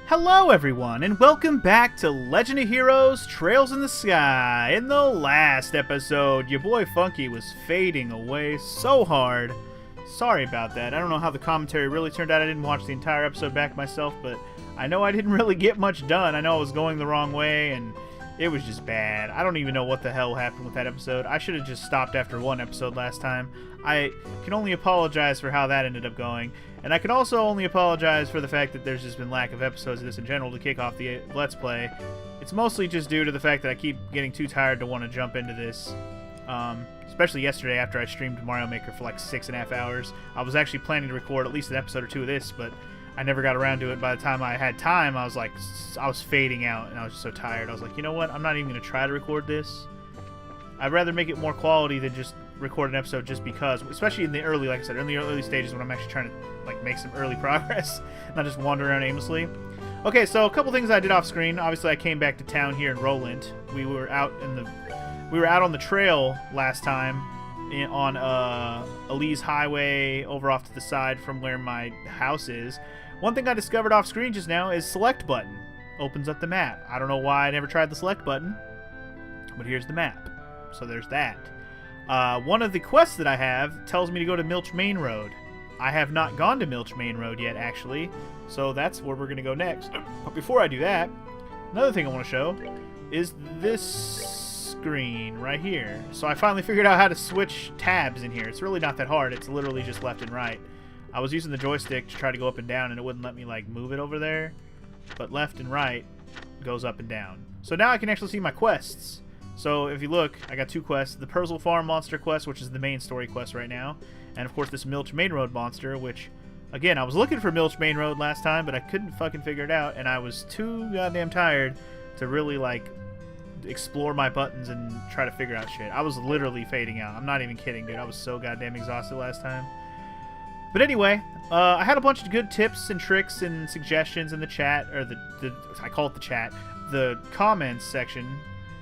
Hello everyone, and welcome back to Legend of Heroes Trails in the Sky. In the last episode, your boy Funky was fading away so hard. Sorry about that. I don't know how the commentary really turned out. I didn't watch the entire episode back myself, but I know I didn't really get much done. I know I was going the wrong way, and it was just bad. I don't even know what the hell happened with that episode. I should have just stopped after one episode last time. I can only apologize for how that ended up going. And I can also only apologize for the fact that there's just been lack of episodes of this in general to kick off the Let's Play. It's mostly just due to the fact that I keep getting too tired to want to jump into this. Especially yesterday after I streamed Mario Maker for like 6.5 hours. I was actually planning to record at least an episode or two of this, but I never got around to it. By the time I had time, I was fading out, and I was just so tired. I was like, you know what? I'm not even going to try to record this. I'd rather make it more quality than just record an episode just because, especially in the early, like I said, in the early stages when I'm actually trying to like make some early progress, not just wander around aimlessly. Okay, so a couple things I did off screen. Obviously, I came back to town here in Roland. We were out on the trail last time on Elise Highway over off to the side from where my house is. One thing I discovered off screen just now is select button opens up the map. I don't know why I never tried the select button, but here's the map. So there's that. One of the quests that I have tells me to go to Milch Main Road. I have not gone to Milch Main Road yet, actually, so that's where we're going to go next. But before I do that, another thing I want to show is this screen right here. So I finally figured out how to switch tabs in here. It's really not that hard. It's literally just left and right. I was using the joystick to try to go up and down, and it wouldn't let me like move it over there. But left and right goes up and down. So now I can actually see my quests. So if you look, I got two quests. The PREZEL Farm Monster quest, which is the main story quest right now. And of course this Milch Main Road monster, which, again, I was looking for Milch Main Road last time, but I couldn't fucking figure it out. And I was too goddamn tired to really, like, explore my buttons and try to figure out shit. I was literally fading out. I'm not even kidding, dude. I was so goddamn exhausted last time. But anyway, I had a bunch of good tips and tricks and suggestions in the chat, or I call it the chat, the comments section.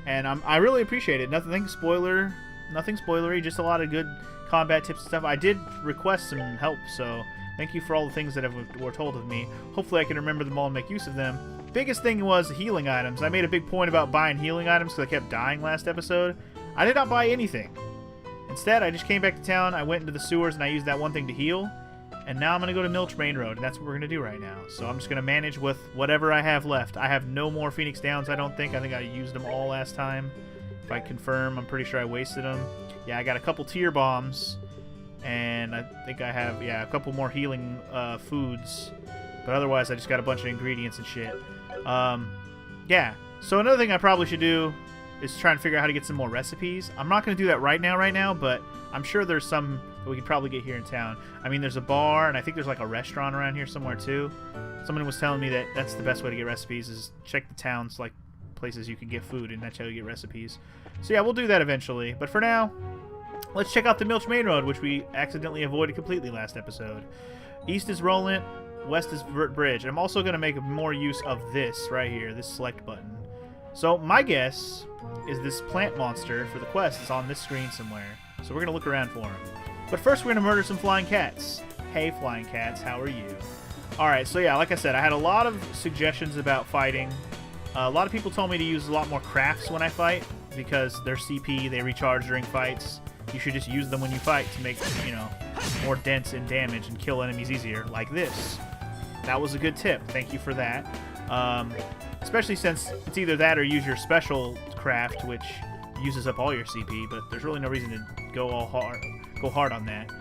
And I really appreciate it. Nothing spoilery, just a lot of good combat tips and stuff. I did request some help, so thank you for all the things that were told of me. Hopefully I can remember them all and make use of them. Biggest thing was healing items. I made a big point about buying healing items because I kept dying last episode. I did not buy anything. Instead, I just came back to town, I went into the sewers, and I used that one thing to heal. And now I'm going to go to Milch Main Road, and that's what we're going to do right now. So I'm just going to manage with whatever I have left. I have no more Phoenix Downs, I don't think. I think I used them all last time. If I confirm, I'm pretty sure I wasted them. Yeah, I got a couple tier bombs. And I think I have, yeah, a couple more healing foods. But otherwise, I just got a bunch of ingredients and shit. Yeah. So another thing I probably should do is try and figure out how to get some more recipes. I'm not going to do that right now, but I'm sure there's some that we could probably get here in town. I mean, there's a bar, and I think there's like a restaurant around here somewhere too. Someone was telling me that that's the best way to get recipes is check the towns, like places you can get food, and that's how you get recipes. So yeah, we'll do that eventually. But for now, let's check out the Milch Main Road, which we accidentally avoided completely last episode. East is Roland, west is Vert Bridge. And I'm also going to make more use of this right here, this select button. So my guess is this plant monster for the quest is on this screen somewhere. So we're going to look around for him. But first we're going to murder some flying cats. Hey flying cats, how are you? Alright, so yeah, like I said, I had a lot of suggestions about fighting. A lot of people told me to use a lot more crafts when I fight because they're CP, they recharge during fights. You should just use them when you fight to make, you know, more dents in damage and kill enemies easier, like this. That was a good tip. Thank you for that. Especially since it's either that or use your special craft, which uses up all your CP, but there's really no reason to go hard on that.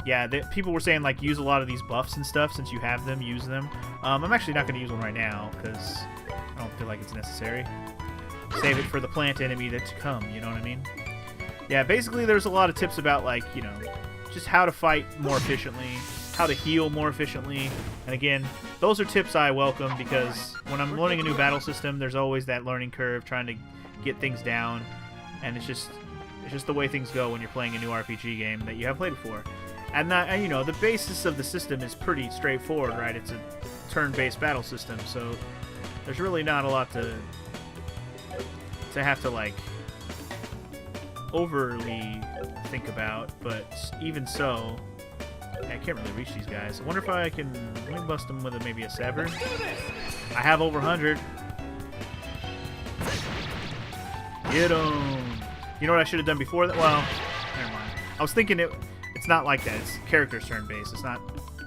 Yeah, people were saying like use a lot of these buffs and stuff since you have them, use them. I'm actually not going to use one right now because I don't feel like it's necessary. Save it for the plant enemy that's to come, you know what I mean? Yeah, basically there's a lot of tips about like, you know, just how to fight more efficiently, how to heal more efficiently. And again, those are tips I welcome because when I'm learning a new battle system, there's always that learning curve trying to get things down. And it's just the way things go when you're playing a new RPG game that you haven't played before. And you know, the basis of the system is pretty straightforward, right? It's a turn-based battle system, so there's really not a lot to have to like overly think about. But even so, I can't really reach these guys. I wonder if I can... Let me bust them with maybe a sever. I have over 100. Get him. You know what I should have done before that? Well, never mind. I was thinking it's not like that. It's character's turn-based. It's not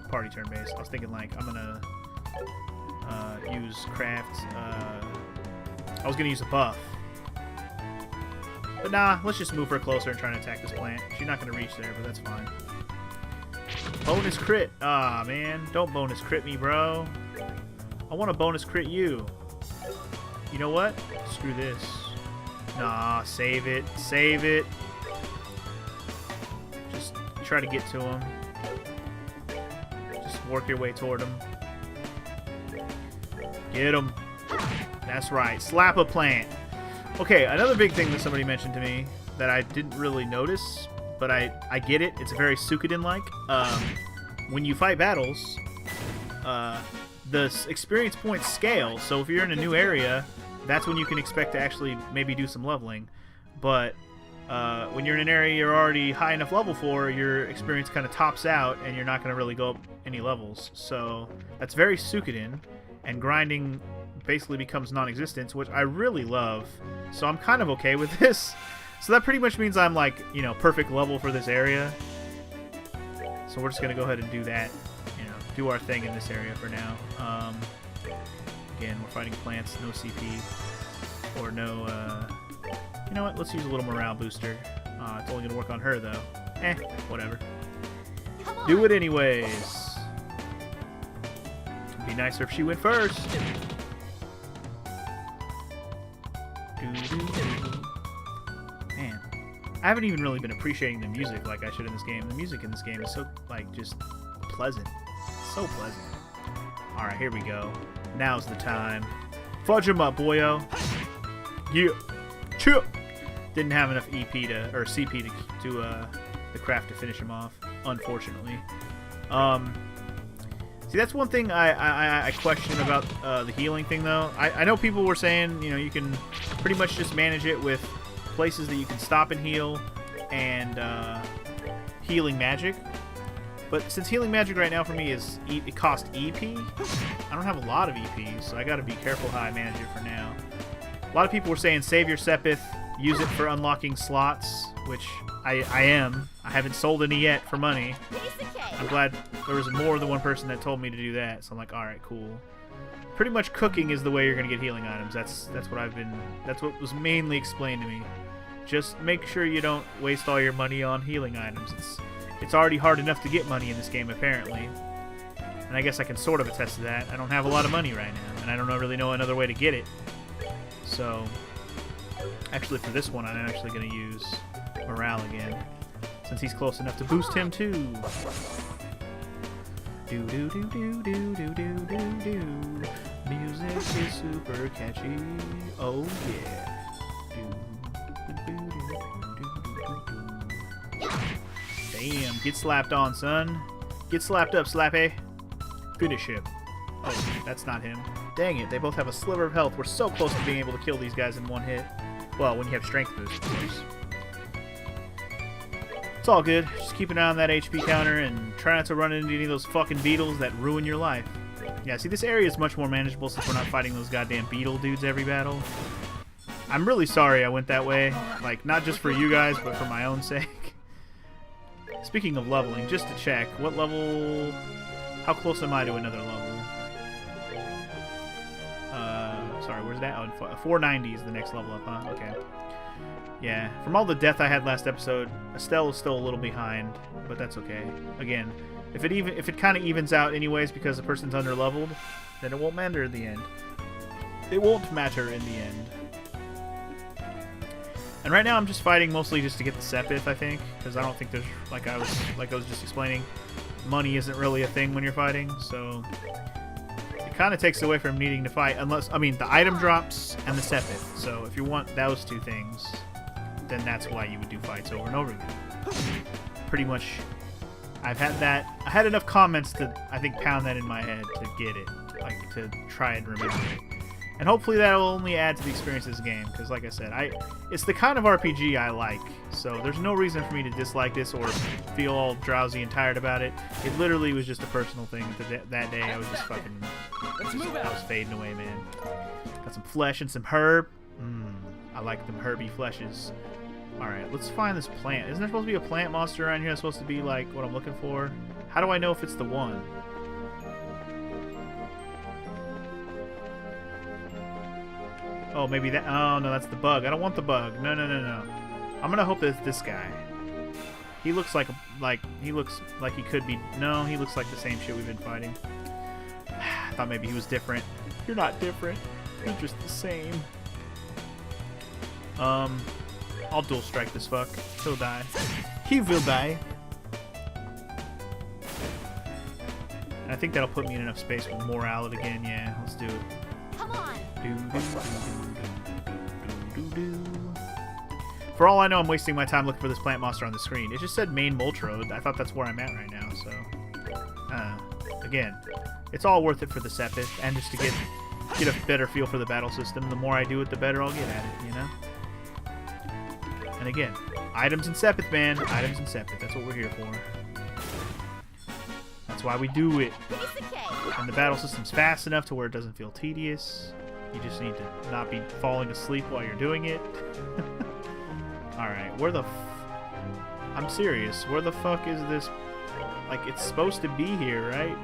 party turn-based. I was thinking, like, I'm going to use craft. I was going to use a buff. But nah, let's just move her closer and try and attack this plant. She's not going to reach there, but that's fine. Bonus crit. Ah, man. Don't bonus crit me, bro. I want to bonus crit you. You know what? Screw this. Nah, save it. Save it. Just try to get to him. Just work your way toward him. Get him. That's right. Slap a plant. Okay, another big thing that somebody mentioned to me that I didn't really notice, but I get it. It's very Suikoden-like. When you fight battles, the experience points scale. So if you're in a new area, that's when you can expect to actually maybe do some leveling. But when you're in an area you're already high enough level for, your experience kind of tops out, and you're not going to really go up any levels. So that's very Suikoden, and grinding basically becomes non-existent, which I really love. So I'm kind of okay with this. So that pretty much means I'm like, you know, perfect level for this area. So we're just gonna go ahead and do that, you know, do our thing in this area for now. Again, we're fighting plants, no CP or no. You know what? Let's use a little morale booster. It's only gonna work on her though. Whatever. Do it anyways. It'd be nicer if she went first. Man, I haven't even really been appreciating the music like I should in this game. The music in this game is so, like, just pleasant. So pleasant. Alright, here we go. Now's the time. Fudge him up, boyo. Yeah. Chip. Didn't have enough EP to, or CP to the craft to finish him off, unfortunately. See, that's one thing I question about the healing thing, though. I know people were saying, you know, you can pretty much just manage it with places that you can stop and heal and healing magic. But since healing magic right now for me is it costs EP, I don't have a lot of EP, so I got to be careful how I manage it for now. A lot of people were saying save your Sepith, use it for unlocking slots, which I am. I haven't sold any yet for money. I'm glad there was more than one person that told me to do that, so I'm like, alright, cool. Pretty much cooking is the way you're going to get healing items. That's what was mainly explained to me. Just make sure you don't waste all your money on healing items. It's already hard enough to get money in this game, apparently. And I guess I can sort of attest to that. I don't have a lot of money right now, and I don't really know another way to get it. So, actually for this one, I'm actually going to use morale again, since he's close enough to boost him too. Do do do do do do do do do. Music is super catchy. Oh yeah. Do do do do do do. Damn, get slapped on, son. Get slapped up, Slappy. Finish him. Oh, that's not him. Dang it, they both have a sliver of health. We're so close to being able to kill these guys in one hit. Well, when you have strength boost, of course. It's all good. Just keep an eye on that HP counter and try not to run into any of those fucking beetles that ruin your life. Yeah, see, this area is much more manageable since we're not fighting those goddamn beetle dudes every battle. I'm really sorry I went that way. Like, not just for you guys, but for my own sake. Speaking of leveling, just to check, what level... How close am I to another level? Sorry, where's that? Oh, 490 is the next level up, huh? Okay. Yeah, from all the death I had last episode, Estelle is still a little behind, but that's okay. Again, if it kind of evens out anyways because the person's under-leveled, then it won't matter in the end. It won't matter in the end. And right now I'm just fighting mostly just to get the Sepith, I think, because I don't think there's, like I was just explaining, money isn't really a thing when you're fighting, so it kind of takes away from needing to fight, unless, I mean, the item drops and the Sepith. So if you want those two things, then that's why you would do fights over and over again. Pretty much, I had enough comments to, I think, pound that in my head to get it, like, to try and remember it. And hopefully that'll only add to the experience of this game, because like I said, it's the kind of RPG I like, so there's no reason for me to dislike this or feel all drowsy and tired about it. It literally was just a personal thing. That day I was just fucking... I was fading away, man. Got some flesh and some herb. I like them herby fleshes. Alright, let's find this plant. Isn't there supposed to be a plant monster around here that's supposed to be like what I'm looking for? How do I know if it's the one? Oh, maybe that... Oh, no, that's the bug. I don't want the bug. No, no, no, no. I'm gonna hope that it's this guy. He looks like... he looks like he could be... No, he looks like the same shit we've been fighting. I thought maybe he was different. You're not different. You're just the same. I'll dual strike this fuck. He'll die. He will die. And I think that'll put me in enough space for morale again. Yeah, let's do it. Come on. For all I know, I'm wasting my time looking for this plant monster on the screen. It just said main Milch Road. I thought that's where I'm at right now, so... again, it's all worth it for the Sepith, and just to get a better feel for the battle system. The more I do it, the better I'll get at it, you know? And again, items and Sepith, man. Items and Sepith. That's what we're here for. That's why we do it. And the battle system's fast enough to where it doesn't feel tedious. You just need to not be falling asleep while you're doing it. Alright, where the I'm serious. Where the fuck is this? Like, it's supposed to be here, right?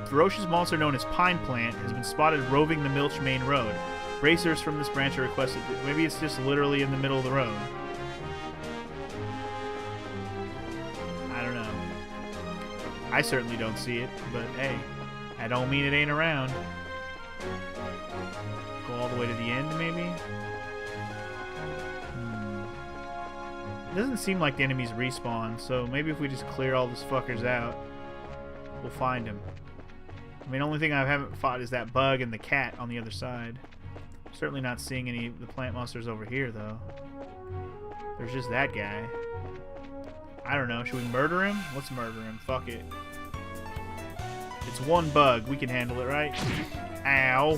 Ferocious monster known as Pine Plant has been spotted roving the Milch main road. Racers from this branch are requested. Maybe it's just literally in the middle of the road. I don't know. I certainly don't see it, but hey, I don't mean it ain't around. Go all the way to the end, maybe? It doesn't seem like the enemies respawn, so maybe if we just clear all these fuckers out, we'll find him. I mean, the only thing I haven't fought is that bug and the cat on the other side. Certainly not seeing any of the plant monsters over here, though. There's just that guy. I don't know. Should we murder him? Let's murder him. Fuck it. It's one bug. We can handle it, right? Ow.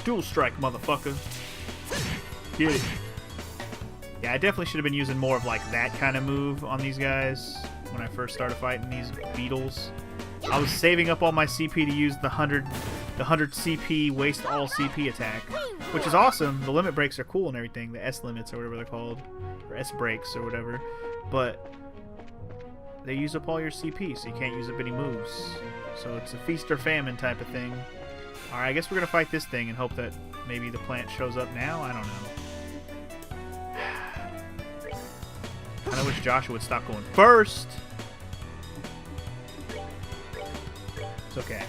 Dual strike, motherfucker. Get it. Yeah, I definitely should have been using more of, like, that kind of move on these guys when I first started fighting these beetles. I was saving up all my CP to use the 100 CP waste all CP attack, which is awesome. The limit breaks are cool and everything, the S limits or whatever they're called, or S breaks or whatever, but they use up all your CP, so you can't use up any moves. So it's a feast or famine type of thing. Alright, I guess we're gonna fight this thing and hope that maybe the plant shows up now. I don't know. I wish Joshua would stop going first. It's okay.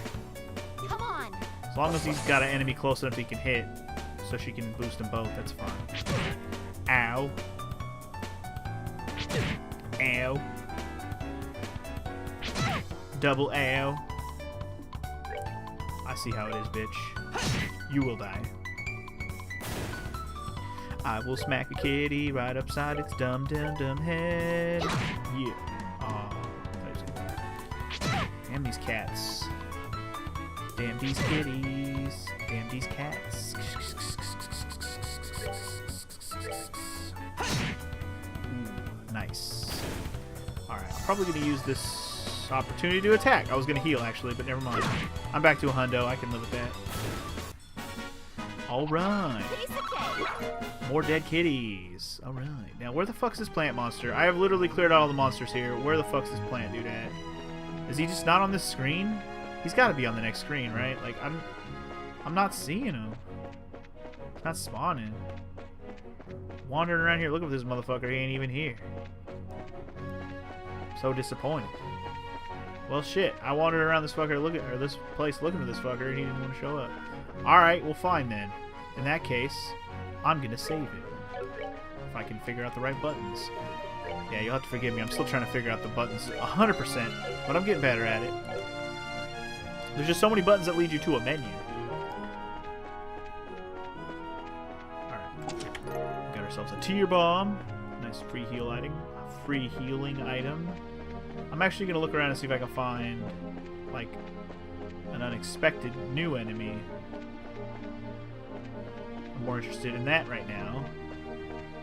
Come on. As long as he's got an enemy close enough he can hit, so she can boost them both, that's fine. Ow. Ow. Double ow. I see how it is, bitch. You will die. I will smack a kitty right upside its dumb head. Yeah. Aw. Damn these cats. Damn these kitties. Damn these cats. Ooh, nice. Alright, I'm probably going to use this opportunity to attack. I was going to heal, actually, but never mind. I'm back to a hundo. I can live with that. Alright. More dead kitties. Alright. Now, where the fuck's this plant monster? I have literally cleared out all the monsters here. Where the fuck's this plant dude at? Is he just not on this screen? He's got to be on the next screen, right? Like, I'm not seeing him. He's not spawning. Wandering around here. Look at this motherfucker. He ain't even here. So disappointed. Well, shit. I wandered around this fucker this place looking for this fucker, and he didn't want to show up. Alright, well, fine then. In that case, I'm gonna save it. If I can figure out the right buttons. Yeah, you'll have to forgive me. I'm still trying to figure out the buttons 100%, but I'm getting better at it. There's just so many buttons that lead you to a menu. Alright. Got ourselves a tier bomb. Nice free heal item. A free healing item. I'm actually gonna look around and see if I can find like an unexpected new enemy. I'm more interested in that right now.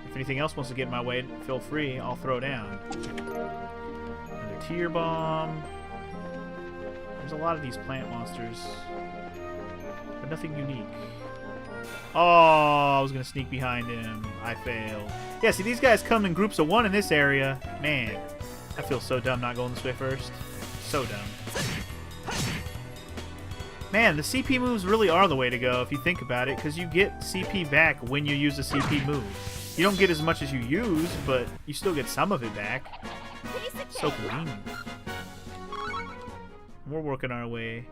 If anything else wants to get in my way, feel free. I'll throw down. Another tear bomb. There's a lot of these plant monsters, but nothing unique. Oh, I was gonna sneak behind him. I failed. Yeah, see, these guys come in groups of 1 in this area. Man, I feel so dumb not going this way first. So dumb. Man, the CP moves really are the way to go if you think about it, because you get CP back when you use a CP move. You don't get as much as you use, but you still get some of it back. So convenient. We're working our way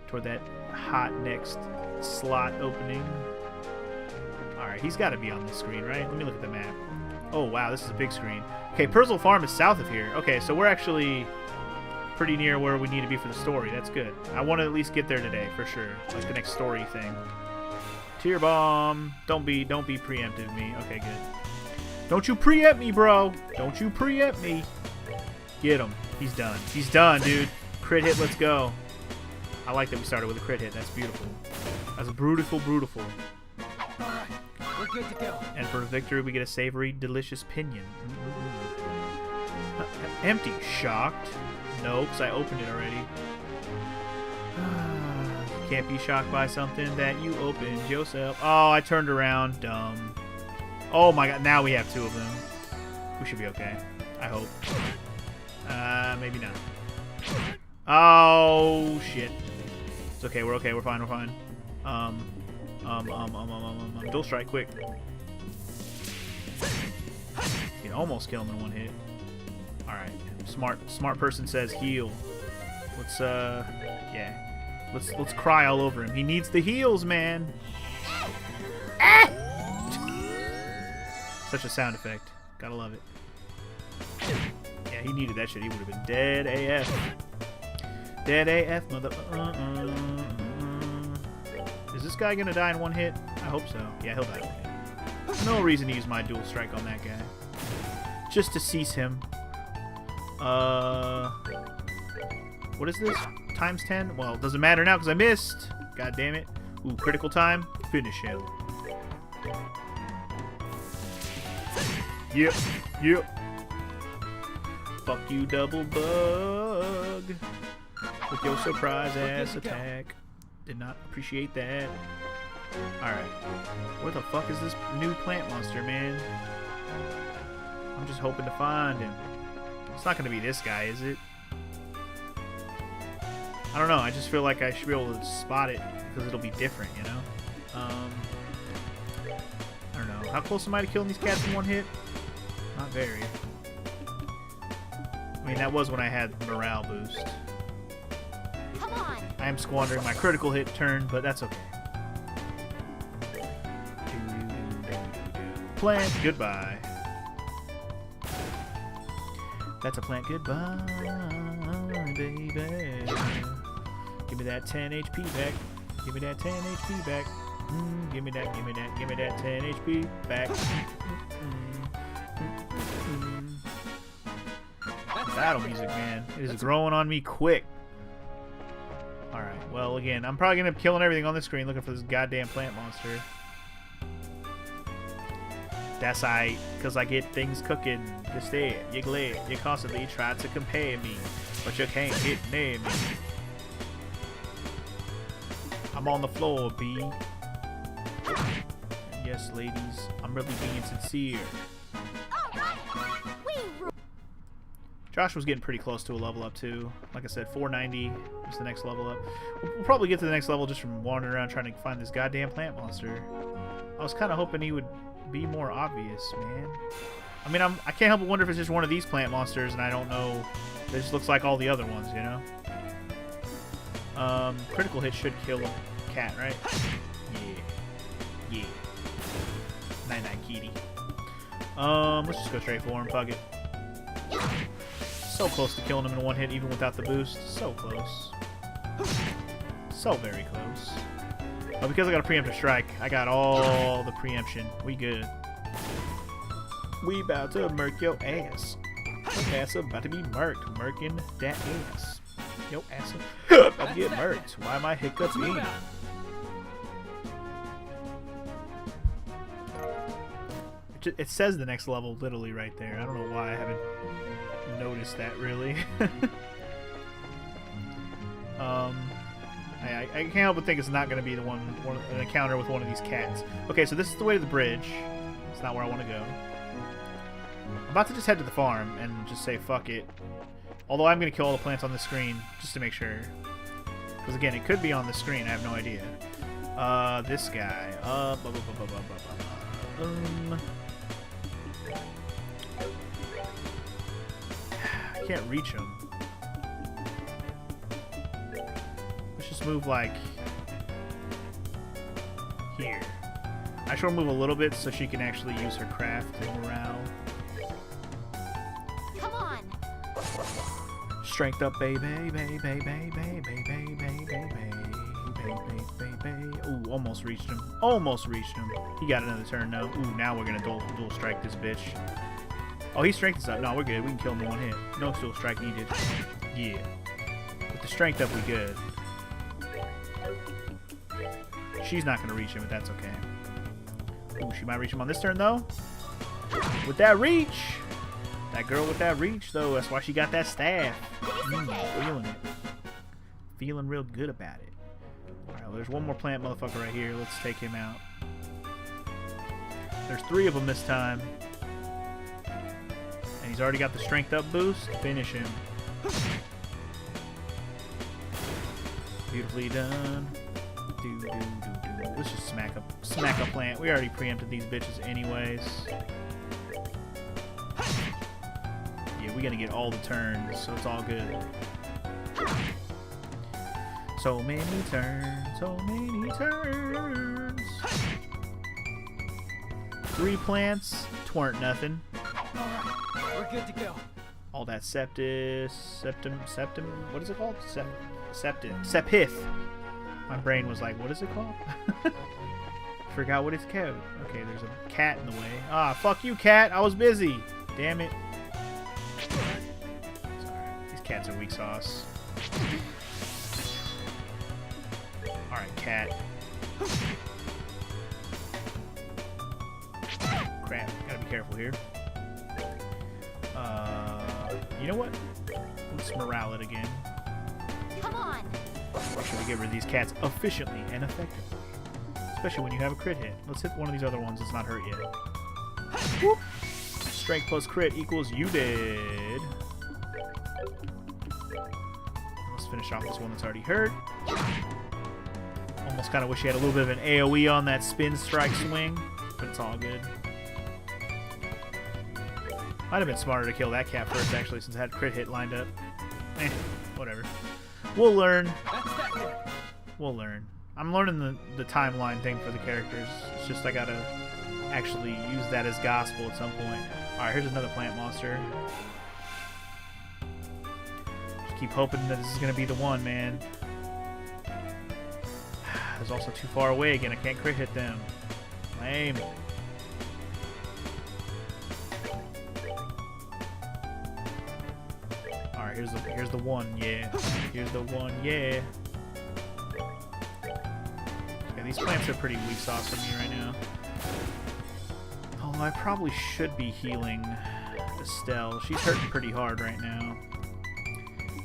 toward that hot next slot opening. Alright, he's got to be on the screen, right? Let me look at the map. Oh, wow, this is a big screen. Okay, PREZEL Farm is south of here. Okay, so we're actually pretty near where we need to be for the story. That's good. I want to at least get there today, for sure. Like the next story thing. Tear bomb. Don't be preemptive me. Okay, good. Don't you preempt me, bro. Don't you preempt me. Get him. He's done. He's done, dude. Crit hit, let's go. I like that we started with a crit hit. That's beautiful. That's beautiful, beautiful. Alright, we're good to go. And for victory, we get a savory, delicious pinion. Empty. Shocked. No, because I opened it already. You can't be shocked by something that you opened yourself. Oh, I turned around. Dumb. Oh my god, now we have 2 of them. We should be okay. I hope. Maybe not. Oh, shit. It's okay, we're okay, we're fine, we're fine. Dual strike, quick. You can almost kill him in 1 hit. Alright. Smart person says heal. Let's, yeah. Let's cry all over him. He needs the heals, man. Such a sound effect. Gotta love it. Yeah, he needed that shit. He would have been dead AF. Dead AF, mother. Is this guy gonna die in 1 hit? I hope so. Yeah, he'll die in 1 hit. There's no reason to use my dual strike on that guy. Just to cease him. What is this? Times 10? Well, it doesn't matter now because I missed. God damn it. Ooh, critical time. Finish him. Yep. Yep. Fuck you, double bug. With your surprise ass attack. Did not appreciate that. Alright. Where the fuck is this new plant monster, man? I'm just hoping to find him. It's not going to be this guy, is it? I don't know. I just feel like I should be able to spot it because it'll be different, you know? I don't know. How close am I to killing these cats in 1 hit? Not very. I mean, that was when I had morale boost. Come on. I am squandering my critical hit turn, but that's okay. Plant, goodbye. That's a plant, goodbye, baby. Give me that 10 HP back. Give me that 10 HP back. Give me that, give me that, give me that 10 HP back. Battle music, man. It is growing on me quick. Alright, well, again, I'm probably going to be killing everything on the screen looking for this goddamn plant monster. That's aight, because I get things cooking. Instead, you're glad. You constantly try to compare me, but you can't get near me. I'm on the floor, B. And yes, ladies, I'm really being sincere. Josh was getting pretty close to a level up, too. Like I said, 490 is the next level up. We'll probably get to the next level just from wandering around trying to find this goddamn plant monster. I was kind of hoping he would be more obvious, man. I mean, I can't help but wonder if it's just one of these plant monsters, and I don't know. It just looks like all the other ones, you know? Critical hit should kill a cat, right? Yeah. Yeah. Night-night, kitty. Let's just go straight for him. Fuck it. So close to killing him in 1 hit, even without the boost. So close. So very close. But because I got a preemptive strike, I got all the preemption. We good. We about to murk your ass. Ass about to be murked. Murking that ass. Yo, ass about to get murked. Why am I hiccuping? It says the next level literally right there. I don't know why I haven't noticed that really. I can't help but think it's not going to be an encounter with one of these cats. Okay, so this is the way to the bridge. It's not where I want to go. I'm about to just head to the farm and just say fuck it. Although I'm going to kill all the plants on the screen just to make sure. Because again, it could be on the screen. I have no idea. This guy. I can't reach him. Let's just move like here. I should move a little bit so she can actually use her craft and morale. Come on. Strength up, baby, baby, baby, baby, baby, baby, baby. Ooh, almost reached him. Almost reached him. He got another turn though. Ooh, now we're gonna dual strike this bitch. Oh, he strength is up. No, we're good. We can kill him in one hit. No dual strike needed. Yeah. With the strength up, we good. She's not gonna reach him, but that's okay. Ooh, she might reach him on this turn though. With that reach. That girl with that reach though. That's why she got that staff. Feeling it. Feeling real good about it. Alright, well, there's one more plant motherfucker right here. Let's take him out. There's 3 of them this time. And he's already got the strength up boost. Finish him. Beautifully done. Let's just smack a plant. We already preempted these bitches anyways. Yeah, we gotta get all the turns, so it's all good. So many turns, so many turns. 3 plants, tweren't nothing. Alright, we're good to go. All that septum, what is it called? Sepith. My brain was like, what is it called? Forgot what it's called. Okay, there's a cat in the way. Ah, fuck you, cat. I was busy. Damn it. Sorry. These cats are weak sauce. Alright, cat. Crap. Gotta be careful here. You know what? Let's morale it again. Come on. Make sure we get rid of these cats efficiently and effectively. Especially when you have a crit hit. Let's hit one of these other ones that's not hurt yet. Whoop. Strength plus crit equals you did. Let's finish off this one that's already hurt. Almost kind of wish he had a little bit of an AoE on that spin strike swing, but it's all good. Might have been smarter to kill that cat first, actually, since I had crit hit lined up. Whatever. We'll learn. We'll learn. I'm learning the timeline thing for the characters. It's just I gotta actually use that as gospel at some point. Alright, here's another plant monster. Just keep hoping that this is gonna be the one, man. It's also too far away again. I can't crit hit them. Lame. Alright, here's the one, yeah. Here's the one, yeah. Okay, these plants are pretty weak sauce for me right now. Although I probably should be healing Estelle. She's hurting pretty hard right now.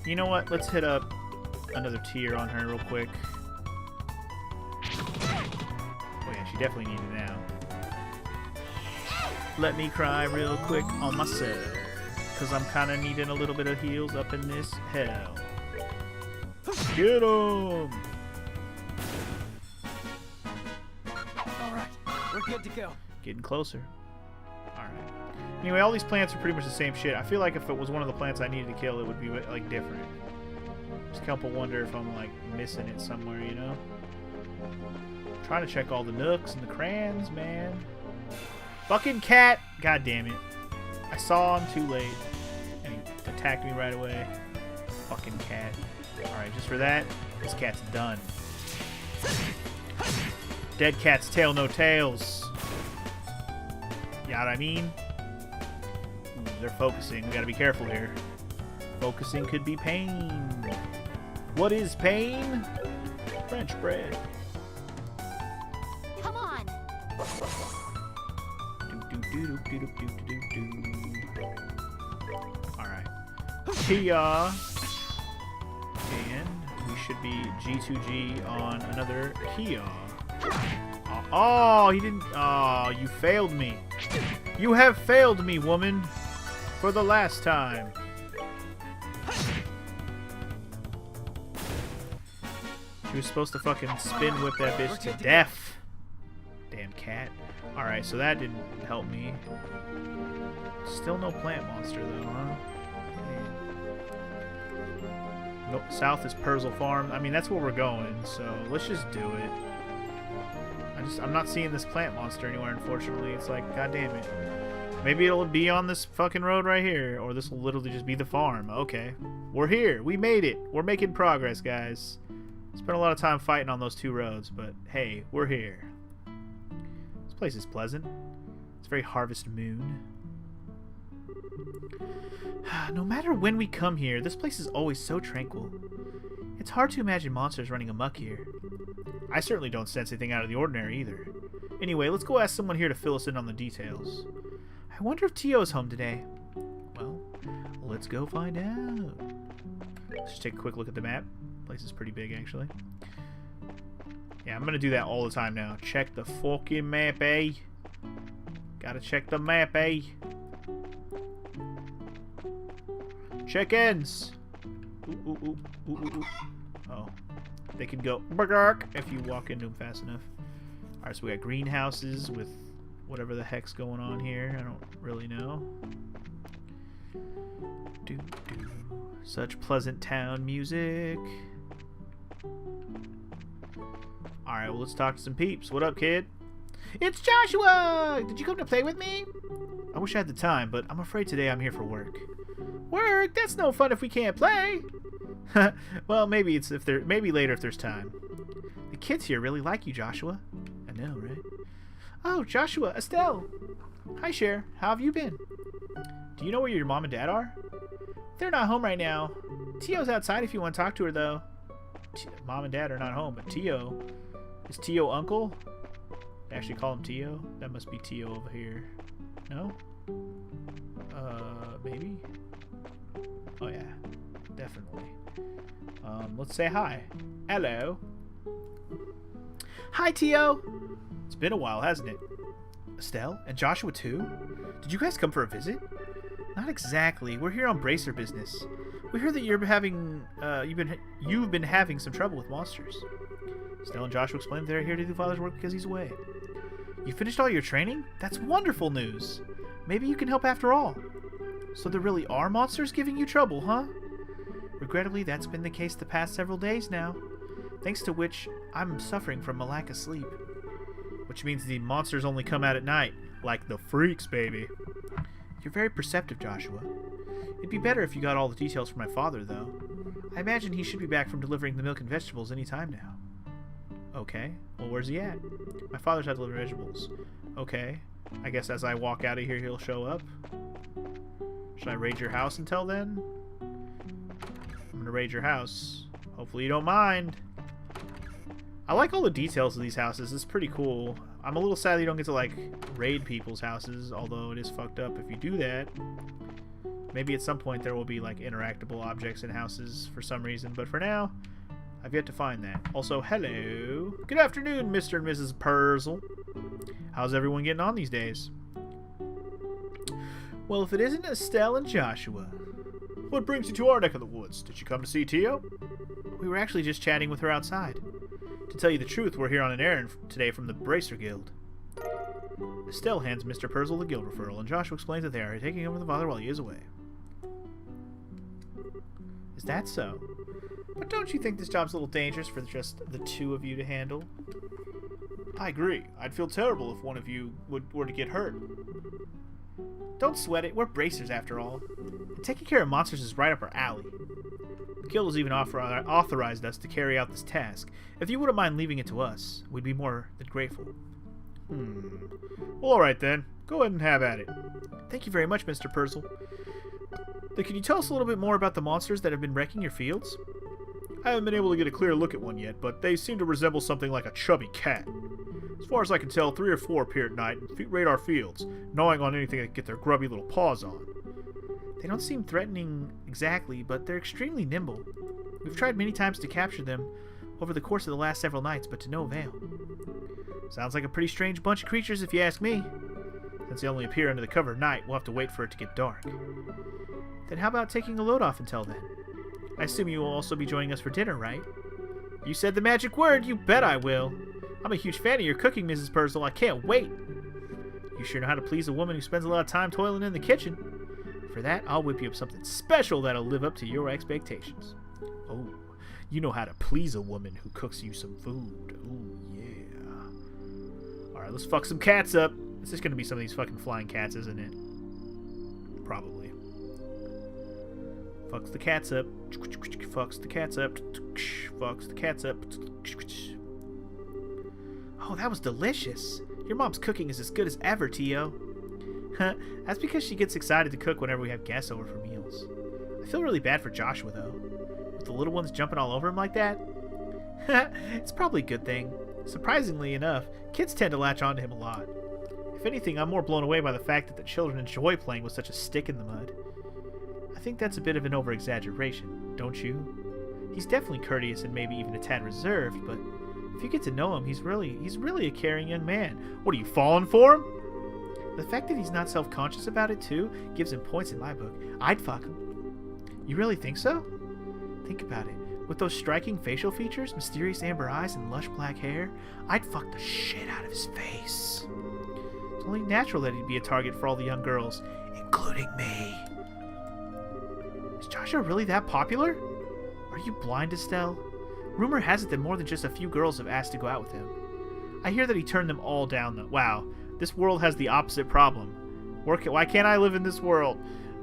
You know what? Let's hit up another tier on her real quick. Oh yeah, she definitely needs it now. Let me cry real quick on myself. Because I'm kind of needing a little bit of heals up in this hell. Get 'em! Alright, we're good to go. Getting closer. Alright. Anyway, all these plants are pretty much the same shit. I feel like if it was one of the plants I needed to kill, it would be, like, different. Just help wonder if I'm, like, missing it somewhere, you know? I'm trying to check all the nooks and the crans, man. Fucking cat! God damn it. I saw him too late. And he attacked me right away. Fucking cat. Alright, just for that, this cat's done. Dead cat's tail, no tails. You know what I mean? Ooh, they're focusing. We gotta be careful here. Focusing could be pain. What is pain? French bread. Come on. Alright. Kia. And we should be G2G on another Kia. Oh, he didn't. Oh, you failed me. You have failed me, woman. For the last time. She was supposed to fucking spin whip that bitch to death. Damn cat. Alright, so that didn't help me. Still no plant monster though, huh? Nope, south is PREZEL Farm. I mean, that's where we're going, so let's just do it. I'm not seeing this plant monster anywhere, unfortunately. It's like, god damn it. Maybe it'll be on this fucking road right here, or this will literally just be the farm. Okay. We're here. We made it. We're making progress, guys. Spent a lot of time fighting on those 2 roads, but hey, we're here. This place is pleasant. It's very Harvest Moon. No matter when we come here, this place is always so tranquil. It's hard to imagine monsters running amok here. I certainly don't sense anything out of the ordinary either. Anyway, let's go ask someone here to fill us in on the details. I wonder if Tio's home today. Well, let's go find out. Let's just take a quick look at the map. Place is pretty big, actually. Yeah, I'm gonna do that all the time now. Check the fucking map, eh? Gotta check the map, eh? Chickens! Ooh, ooh, ooh, ooh, ooh, ooh. Oh. They can go bark if you walk into them fast enough. Alright, so we got greenhouses with whatever the heck's going on here. I don't really know. Do, do. Such pleasant town music. Alright, well, let's talk to some peeps. What up, kid? It's Joshua! Did you come to play with me? I wish I had the time, but I'm afraid today I'm here for work. Work? That's no fun if we can't play. Well, maybe later if there's time. The kids here really like you, Joshua. I know, right? Oh, Joshua, Estelle. Hi, Cher. How have you been? Do you know where your mom and dad are? They're not home right now. Tio's outside if you want to talk to her, though. Mom and dad are not home, but Tio... Is Tio uncle? They actually call him Tio? That must be Tio over here. No? Maybe? Oh, yeah. Definitely. Let's say hi. Hello. Hi, Tio. It's been a while, hasn't it? Estelle? And Joshua, too? Did you guys come for a visit? Not exactly. We're here on bracer business. We heard that you've been having some trouble with monsters. Estelle and Joshua explained they're here to do Father's work because he's away. You finished all your training? That's wonderful news. Maybe you can help after all. So there really are monsters giving you trouble, huh? Regrettably, that's been the case the past several days now, thanks to which I'm suffering from a lack of sleep. Which means the monsters only come out at night, like the freaks, baby. You're very perceptive, Joshua. It'd be better if you got all the details from my father, though. I imagine he should be back from delivering the milk and vegetables any time now. Okay. Well, where's he at? My father's out delivering vegetables. Okay. I guess as I walk out of here, he'll show up. Should I raid your house until then? I'm gonna raid your house. Hopefully you don't mind. I like all the details of these houses. It's pretty cool. I'm a little sad that you don't get to, like, raid people's houses, although it is fucked up if you do that. Maybe at some point there will be, like, interactable objects in houses for some reason, but for now, I've yet to find that. Also, hello. Good afternoon, Mr. and Mrs. PREZEL. How's everyone getting on these days? Well, if it isn't Estelle and Joshua. What brings you to our neck of the woods? Did you come to see Tio? We were actually just chatting with her outside. To tell you the truth, we're here on an errand today from the Bracer Guild. Estelle hands Mr. PREZEL the guild referral, and Joshua explains that they are taking over the father while he is away. Is that so? But don't you think this job's a little dangerous for just the two of you to handle? I agree. I'd feel terrible if one of you were to get hurt. Don't sweat it. We're bracers after all. And taking care of monsters is right up our alley. The guild has even authorized us to carry out this task. If you wouldn't mind leaving it to us, we'd be more than grateful. Well, alright then. Go ahead and have at it. Thank you very much, Mr. Purzel. Then can you tell us a little bit more about the monsters that have been wrecking your fields? I haven't been able to get a clear look at one yet, but they seem to resemble something like a chubby cat. As far as I can tell, 3 or 4 appear at night and raid our fields, gnawing on anything they can get their grubby little paws on. They don't seem threatening exactly, but they're extremely nimble. We've tried many times to capture them over the course of the last several nights, but to no avail. Sounds like a pretty strange bunch of creatures if you ask me. Since they only appear under the cover of night, we'll have to wait for it to get dark. Then how about taking a load off until then? I assume you will also be joining us for dinner, right? You said the magic word, you bet I will. I'm a huge fan of your cooking, Mrs. Purzel. I can't wait. You sure know how to please a woman who spends a lot of time toiling in the kitchen. For that, I'll whip you up something special that'll live up to your expectations. Oh, you know how to please a woman who cooks you some food. Oh, yeah. Alright, let's fuck some cats up. It's just gonna be some of these fucking flying cats, isn't it? Probably. Fucks the cats up. Fucks the cats up. Fucks the cats up. Oh, that was delicious. Your mom's cooking is as good as ever, Tio. That's because she gets excited to cook whenever we have guests over for meals. I feel really bad for Joshua, though. With the little ones jumping all over him like that. It's probably a good thing. Surprisingly enough, kids tend to latch onto him a lot. If anything, I'm more blown away by the fact that the children enjoy playing with such a stick in the mud. I think that's a bit of an over-exaggeration, don't you? He's definitely courteous and maybe even a tad reserved, but if you get to know him, he's really a caring young man. What, are you falling for him? The fact that he's not self-conscious about it, too, gives him points in my book. I'd fuck him. You really think so? Think about it. With those striking facial features, mysterious amber eyes, and lush black hair, I'd fuck the shit out of his face. It's only natural that he'd be a target for all the young girls, including me. Is Joshua really that popular? Are you blind, Estelle? Rumor has it that more than just a few girls have asked to go out with him. I hear that he turned them all down, though. Wow, this world has the opposite problem. Why can't I live in this world?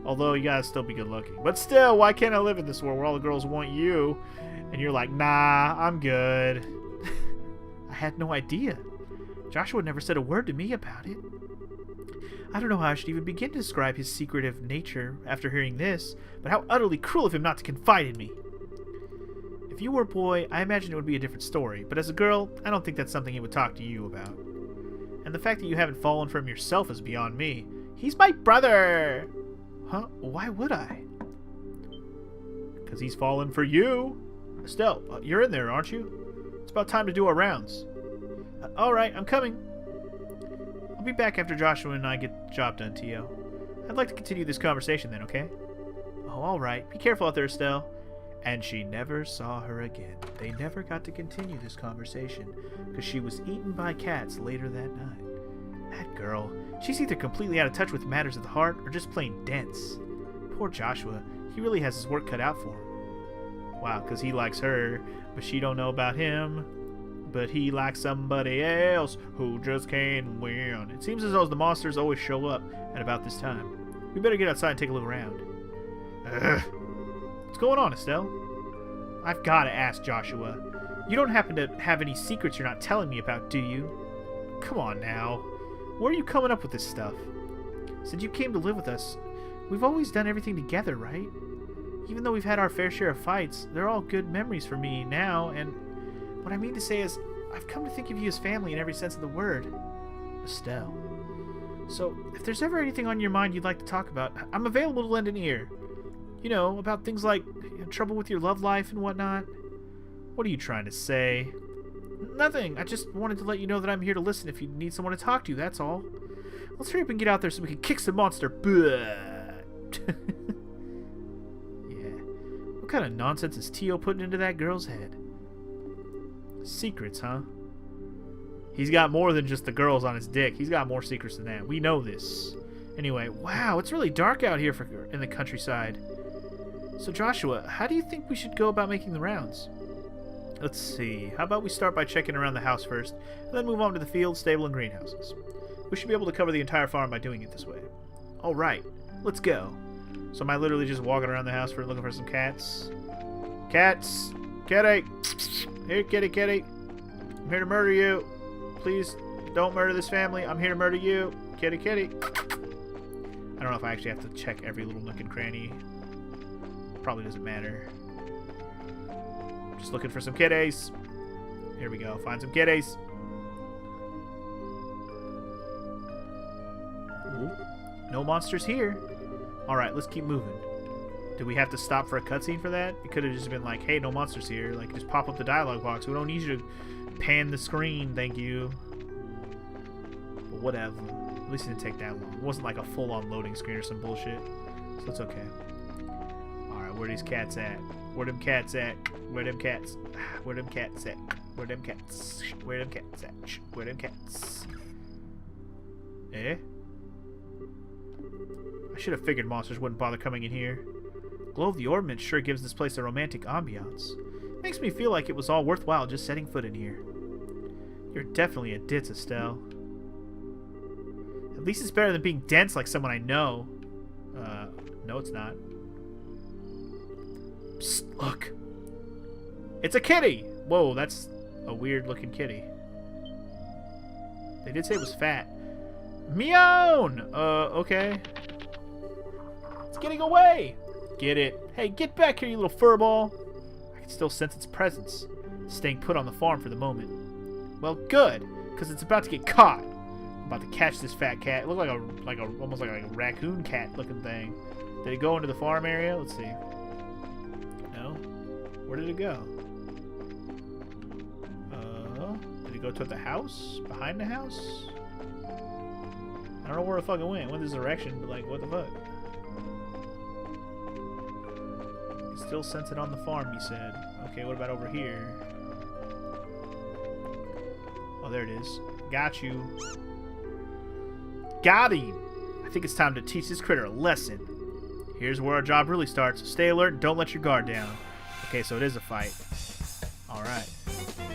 Although, you gotta still be good looking. But still, why can't I live in this world where all the girls want you? And you're like, nah, I'm good. I had no idea. Joshua never said a word to me about it. I don't know how I should even begin to describe his secretive nature after hearing this, but how utterly cruel of him not to confide in me. If you were a boy, I imagine it would be a different story, but as a girl, I don't think that's something he would talk to you about. And the fact that you haven't fallen for him yourself is beyond me. He's my brother! Huh? Why would I? Because he's fallen for you. Estelle, you're in there, aren't you? It's about time to do our rounds. Alright, I'm coming. I'll be back after Joshua and I get the job done, Tio. I'd like to continue this conversation then, okay? Oh, alright. Be careful out there, Estelle. And she never saw her again. They never got to continue this conversation because she was eaten by cats later that night. That girl, she's either completely out of touch with matters of the heart or just plain dense. Poor Joshua, he really has his work cut out for him. Wow, because he likes her, but she don't know about him. But he likes somebody else who just can't win. It seems as though the monsters always show up at about this time. We better get outside and take a look around. Ugh. What's going on, Estelle? I've got to ask, Joshua. You don't happen to have any secrets you're not telling me about, do you? Come on now. Where are you coming up with this stuff? Since you came to live with us, we've always done everything together, right? Even though we've had our fair share of fights, they're all good memories for me now, and what I mean to say is, I've come to think of you as family in every sense of the word. Estelle. So, if there's ever anything on your mind you'd like to talk about, I'm available to lend an ear. You know, about things like trouble with your love life and whatnot. What are you trying to say? Nothing. I just wanted to let you know that I'm here to listen if you need someone to talk to, that's all. Let's hurry up and get out there so we can kick some monster butt. Yeah. What kind of nonsense is Tio putting into that girl's head? Secrets, huh? He's got more than just the girls on his dick. He's got more secrets than that. We know this. Anyway, wow, it's really dark out here in the countryside. So Joshua, how do you think we should go about making the rounds? Let's see. How about we start by checking around the house first, and then move on to the field, stable, and greenhouses. We should be able to cover the entire farm by doing it this way. Alright, let's go. So am I literally just walking around the house looking for some cats? Cats! Kitty! Here, kitty, kitty! I'm here to murder you! Please, Don't murder this family. I'm here to murder you. Kitty, kitty. I don't know if I actually have to check every little nook and cranny. Probably doesn't matter. Just looking for some kitties. Here we go. Find some kitties. Ooh. No monsters here. Alright, let's keep moving. Do we have to stop for a cutscene for that? It could have just been like, hey, no monsters here. Like, just pop up the dialogue box. We don't need you to pan the screen, thank you. But whatever. At least it didn't take that long. It wasn't like a full-on loading screen or some bullshit. So it's okay. Alright, where are these cats at? Where them cats at? Where them cats? Where them cats at? Where them cats? Where them cats at? Where them cats? Eh? I should have figured monsters wouldn't bother coming in here. Glow of the ornament sure gives this place a romantic ambiance. Makes me feel like it was all worthwhile just setting foot in here. You're definitely a ditz, Estelle. At least it's better than being dense like someone I know. No it's not. Psst, look. It's a kitty! Whoa, that's a weird looking kitty. They did say it was fat. Meown! Okay. It's getting away! Get it. Hey, get back here, you little furball. I can still sense its presence. Staying put on the farm for the moment. Well, good, because it's about to get caught. I'm about to catch this fat cat. It looked like almost like a raccoon cat looking thing. Did it go into the farm area? Let's see. No. Where did it go? Did it go to the house? Behind the house? I don't know where it fucking went. Went this direction, but like, what the fuck? Still sense it on the farm, you said. Okay, what about over here? Oh, there it is. Got you. Got him! I think it's time to teach this critter a lesson. Here's where our job really starts. Stay alert and don't let your guard down. Okay, so it is a fight. Alright.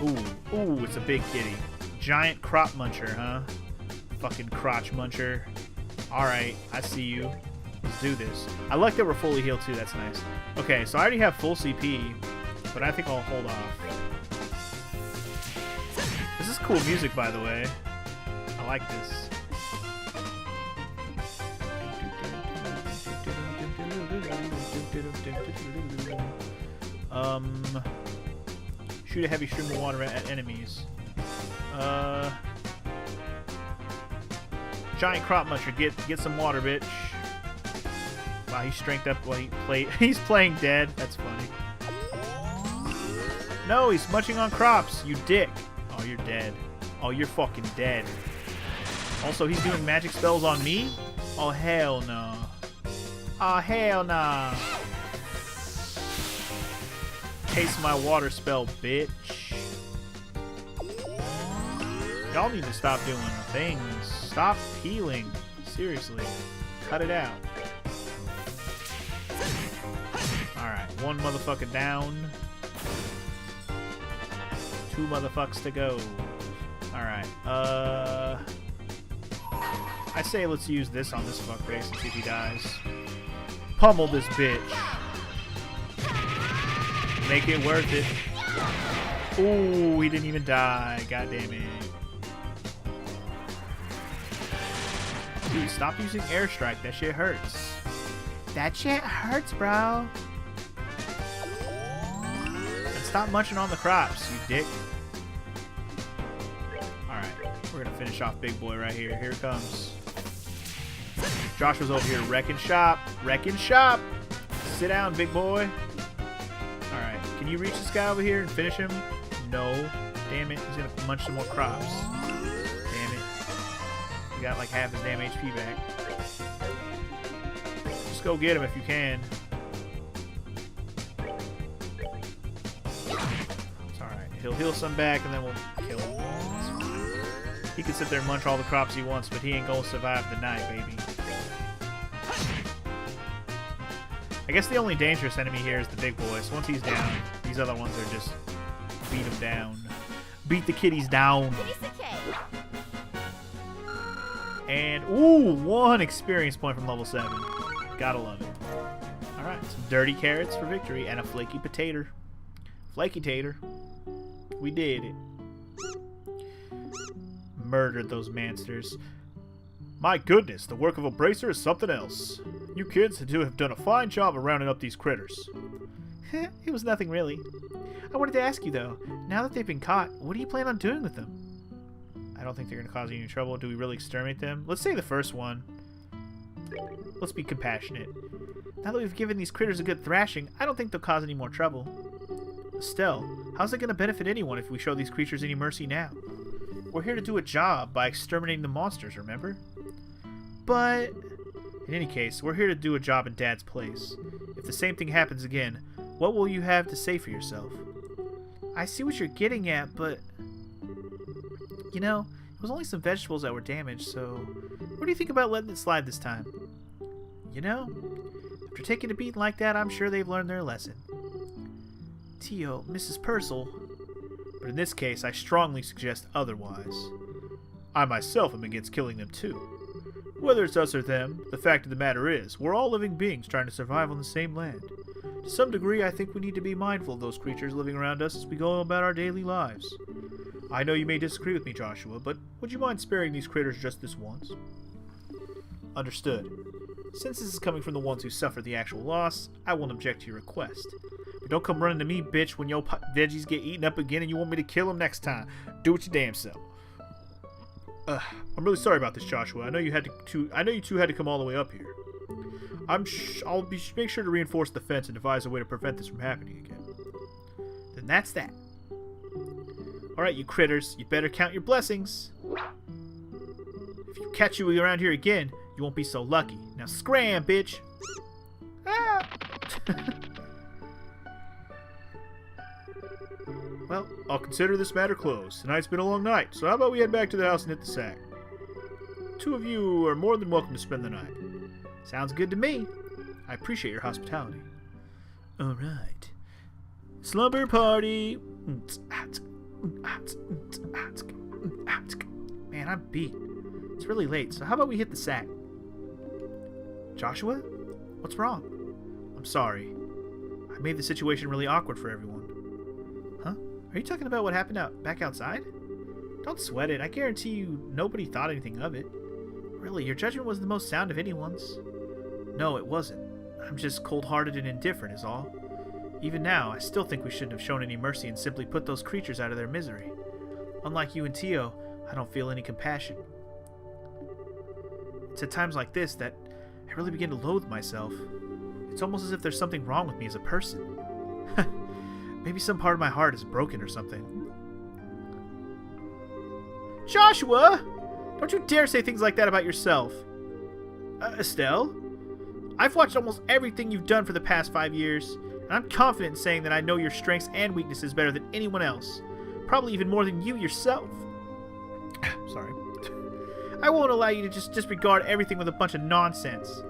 Ooh, ooh, it's a big kitty. Giant crop muncher, huh? Fucking crotch muncher. Alright, I see you. Let's do this. I like that we're fully healed too, that's nice. Okay, so I already have full CP, but I think I'll hold off. This is cool music, by the way. I like this. Shoot a heavy stream of water at enemies. Giant crop muncher, get some water, bitch. Wow, he's strengthed up while he's playing dead. That's funny. No, he's munching on crops, you dick. Oh, you're dead. Oh, you're fucking dead. Also, he's doing magic spells on me? Oh, hell no. Oh, hell no. Taste my water spell, bitch. Y'all need to stop doing things. Stop healing. Seriously. Cut it out. Alright, one motherfucker down. Two motherfuckers to go. Alright, I say let's use this on this fuckface and see if he dies. Pummel this bitch. Make it worth it. Ooh, he didn't even die. God damn it. Dude, stop using airstrike. That shit hurts. That shit hurts, bro. And stop munching on the crops, you dick. Alright, we're gonna finish off Big Boy right here. Here it comes. Joshua's over here wrecking shop. Wrecking shop. Sit down, big boy. Alright, can you reach this guy over here and finish him? No. Damn it, he's gonna munch some more crops. Damn it. He got like half his damn HP back. Just go get him if you can. It's alright. He'll heal some back and then we'll kill him. He can sit there and munch all the crops he wants, but he ain't gonna survive the night, baby. I guess the only dangerous enemy here is the big boy. So once he's down, these other ones are just beat him down. Beat the kitties down. And, ooh, 1 experience point from level 7. Gotta love it. Alright, some dirty carrots for victory and a flaky potato. Flaky tater. We did it. murdered those mansters. My goodness, the work of a bracer is something else. You kids have done a fine job of rounding up these critters. It was nothing really. I wanted to ask you though, now that they've been caught, what do you plan on doing with them? I don't think they're going to cause you any trouble. Do we really exterminate them? Let's say the first one. Let's be compassionate. Now that we've given these critters a good thrashing, I don't think they'll cause any more trouble. Estelle, how's it going to benefit anyone if we show these creatures any mercy now? We're here to do a job by exterminating the monsters, remember? But... In any case, we're here to do a job in Dad's place. If the same thing happens again, what will you have to say for yourself? I see what you're getting at, but... You know, it was only some vegetables that were damaged, so... What do you think about letting it slide this time? You know, after taking a beating like that, I'm sure they've learned their lesson. Tio, Mrs. Purcell... But in this case, I strongly suggest otherwise. I myself am against killing them too. Whether it's us or them, the fact of the matter is, we're all living beings trying to survive on the same land. To some degree, I think we need to be mindful of those creatures living around us as we go about our daily lives. I know you may disagree with me, Joshua, but would you mind sparing these critters just this once? Understood. Since this is coming from the ones who suffered the actual loss, I won't object to your request. But don't come running to me, bitch, when your veggies get eaten up again and you want me to kill them next time. Do it your damn self. I'm really sorry about this, Joshua. I know you two had to come all the way up here. I'll make sure to reinforce the fence and devise a way to prevent this from happening again. Then that's that. Alright, you critters, you better count your blessings. If you catch you around here again, you won't be so lucky. Now scram, bitch! Ah! Well, I'll consider this matter closed. Tonight's been a long night, so how about we head back to the house and hit the sack? Two of you are more than welcome to spend the night. Sounds good to me. I appreciate your hospitality. Alright. Slumber party! Man, I'm beat. It's really late, so how about we hit the sack? Joshua? What's wrong? I'm sorry. I made the situation really awkward for everyone. Huh? Are you talking about what happened back outside? Don't sweat it. I guarantee you nobody thought anything of it. Really, your judgment was the most sound of anyone's. No, it wasn't. I'm just cold-hearted and indifferent is all. Even now, I still think we shouldn't have shown any mercy and simply put those creatures out of their misery. Unlike you and Tio, I don't feel any compassion. It's at times like this that I really begin to loathe myself. It's almost as if there's something wrong with me as a person. Maybe some part of my heart is broken or something. Joshua! Don't you dare say things like that about yourself. Estelle? I've watched almost everything you've done for the past 5 years, and I'm confident in saying that I know your strengths and weaknesses better than anyone else. Probably even more than you yourself. Sorry. I won't allow you to just disregard everything with a bunch of nonsense.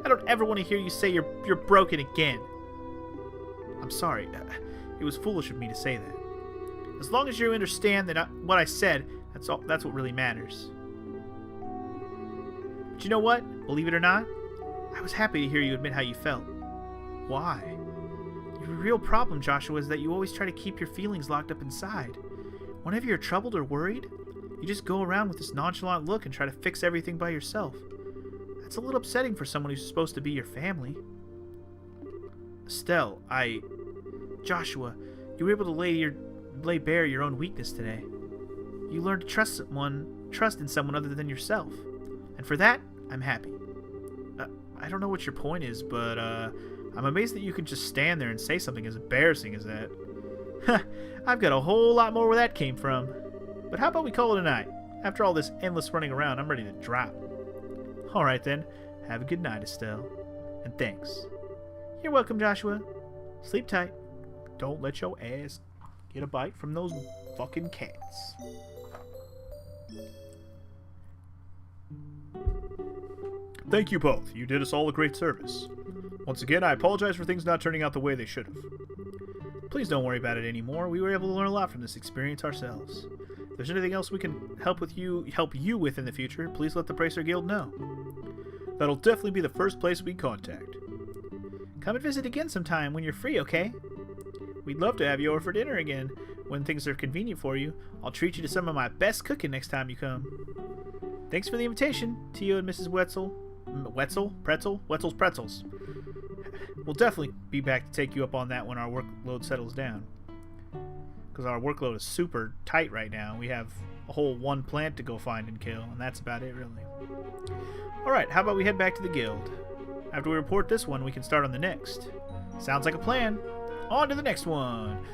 I don't ever want to hear you say you're broken again. I'm sorry. It was foolish of me to say that. As long as you understand that what I said, that's what really matters. But you know what? Believe it or not, I was happy to hear you admit how you felt. Why? Your real problem, Joshua, is that you always try to keep your feelings locked up inside. Whenever you're troubled or worried, you just go around with this nonchalant look and try to fix everything by yourself. That's a little upsetting for someone who's supposed to be your family. Estelle, Joshua, you were able to lay bare your own weakness today. You learned to trust in someone other than yourself. And for that, I'm happy. I don't know what your point is, but I'm amazed that you can just stand there and say something as embarrassing as that. I've got a whole lot more where that came from. But how about we call it a night? After all this endless running around, I'm ready to drop. Alright then, have a good night, Estelle. And thanks. You're welcome, Joshua. Sleep tight. Don't let your ass get a bite from those fucking cats. Thank you both. You did us all a great service. Once again, I apologize for things not turning out the way they should have. Please don't worry about it anymore. We were able to learn a lot from this experience ourselves. If there's anything else we can help you with in the future, please let the Bracer Guild know. That'll definitely be the first place we contact. Come and visit again sometime when you're free, okay? We'd love to have you over for dinner again. When things are convenient for you, I'll treat you to some of my best cooking next time you come. Thanks for the invitation, Tio and Mrs. Wetzel. Wetzel? Pretzel? Wetzel's Pretzels. We'll definitely be back to take you up on that when our workload settles down. Because our workload is super tight right now. We have a whole one plant to go find and kill, and that's about it, really. Alright, how about we head back to the guild? After we report this one, we can start on the next. Sounds like a plan. On to the next one.